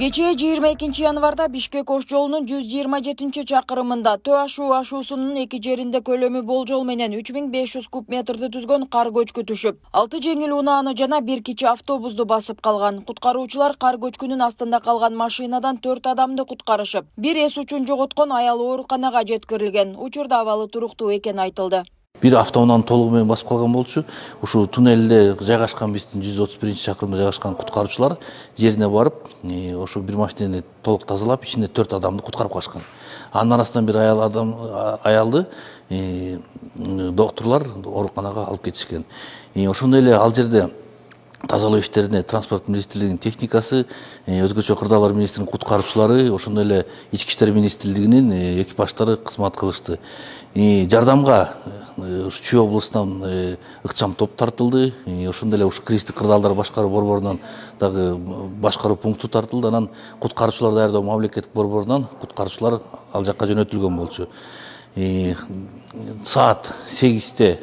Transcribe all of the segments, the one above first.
Кечээ 22 январда Бишкек-Ош жолунун 127-чакырымында Төө ашуусунун эки жеринде көлөмү болжол менен 3500 куб метрди түзгөн кар көчкү түшүп, 6 жеңил унааны жана бир кичи автобусду басып калган. Куткаруучулар кар көчкүнүн астында калган машинадан 4 адамды куткарышып, бир эс учун жоготкон аял ооруканага жеткирилген. Учурда абалы туруктуу экени айтылды. Bir автоунааны толугу менен басып калган болчу. Ушул туннелде жайгашкан биздин 131-чакырымда жайгашкан куткаруучулар жерине барып, ошо бир машинени толук тазалап, ичинде 4 адамды куткарып калышкан. Анын арасынан бир аялды доктурлар ооруканага алып кетишкен. Ошондой эле ал жерде тазалоо иштерине транспорт министрлигинин техникасы, өзгөчө кырдаалар министринин куткаруучулары, ошондой эле ички иштер министрлигинин экипаждары кызмат кылышты. Жардамга Чүй областынан ыкчам топ тартылды. Ошондой эле ушу кристик кырдаалдар башкаруу борборунан дагы башкаруу пункту тартылды. Анан куткаруучулар даярдоо мамлекеттик борборунан куткаруучулар ал жакка жөнөтүлгөн болчу. Саат 8-те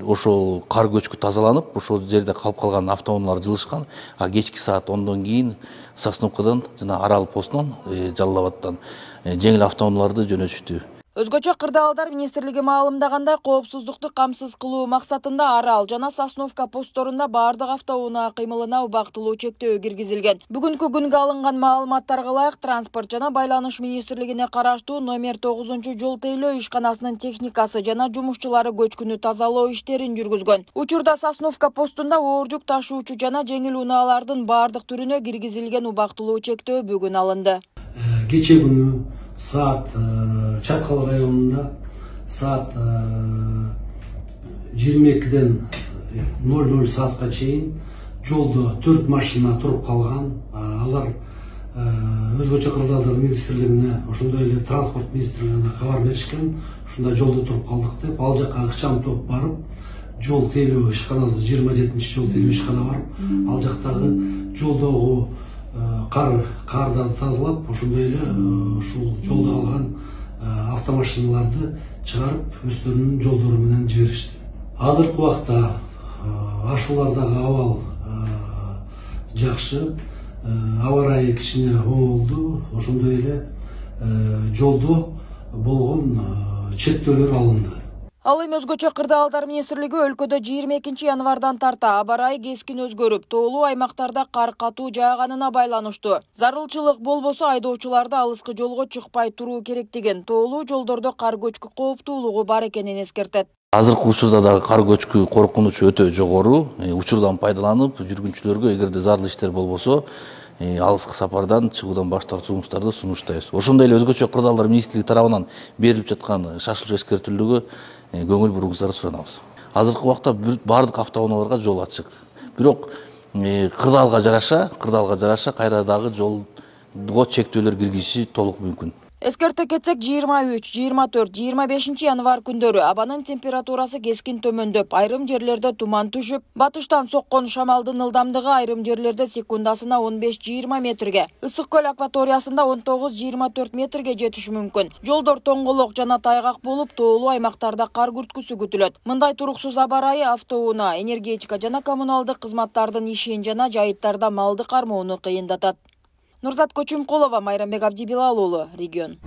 ошол кар көчкү тазаланып, ошол жерде калып калган автоунаалар жылышкан. А кечки саат 10дон кийин Сосновкадан жана Арал постунан Жалал Абадтан жеңил автоунааларды жөнөтүштү. Өзгөчө кырдаалдар министрлиги маалымдагандай, коопсуздукту камсыз кылуу максатында Арал жана Сосновка постторунда бардык автоунаа кыймылына убактылуу чектөө киргизилген. Бүгүнкү күнгө алынган маалыматтарга ылайык транспорт жана байланыш министрлигине караштуу номер 9-жол тейлөө ишканасынын техникасы жана жумушчулары көчкүнү тазалоо иштерин жүргүзгөн. Учурда Сосновка постунда оор жүк ташуучу жана жеңил унаалардын бардык түрүнө киргизилген убактылуу чектөө бүгүн алынды. Кечээ күнү saat Çatkal rayonunda saat 22'den 00 saatga çeyin jolda 4 maşina turup kalgan. Alar özgöçө kırdaалдар министрлигине, ошондой эле транспорт министрлигине кабар беришкен. Ушунда жолдо туруп калдык деп, ал жакка ыкчам топ барып, жол тейлөө ишканасы 27-жол тейлөө ишкана барып, ал жактагы жолдогу кардан тазалап, ошондой эле ушул жолдо калган автомашиналарды чыгарып, өздөрүнүн жолдору менен жиберишти. Азыркы убакта ашуулардагы абал жакшы, аба ырайы кичине оңолду, ошондой эле жолдо болгон чектөөлөр алынды. Ал эми өзгөчө кырдаалдар министрлиги өлкөдө 22 январдан тарта аба ырайы кескин өзгөрүп, тоолуу аймактарда кар катуу жааганына байланыштуу. Зарылчылык болбосо айдоочуларды алыскы жолго чыкпай туруу керек деген, тоолуу жолдордо кар көчкү кооптуулугу бар экенин эскертет. Азыркы учурда дагы кар көчкү коркунучу өтө жогору. Учурдан пайдаланып, жүргүнчүлөргө эгерде зарыл иштер болбосо, алыскы сапардан чыгуудан баш тартууңуздарды сунуштайбыз. Ошондой эле өзгөчө кырдаалдар министрлиги тарабынан берилип жаткан шашылчу эскертүүлөргө көңүл буруңуздарды суранабыз. Азыркы убакта бардык автоунааларга жол ачык. Бирок кырдаалга жараша кайра дагы жолго чектөөлөр киргизиши толук мүмкүн. Эскерте кетсек, 23, 24, 25 январ күндөрү абанын температурасы кескин төмөндөп, айрым жерлерде туман түшүп, батыштан соккон шамалдын ылдамдыгы айрым жерлерде секундасына 15-20 метрге, ысык көл акваториясында 19-24 метрге жетиши мүмкүн. Жолдор тоңголок жана тайгак болуп, тоолуу аймактарда кар күрткүсү күтүлөт. Мындай туруксуз аба ырайы автоунаа, энергетика жана коммуналдык кызматтардын ишин жана жайыттарда малды кармоону кыйындатат. Нурзат Көчүмкулова, Майрамбек Абдибилал уулу, Регион.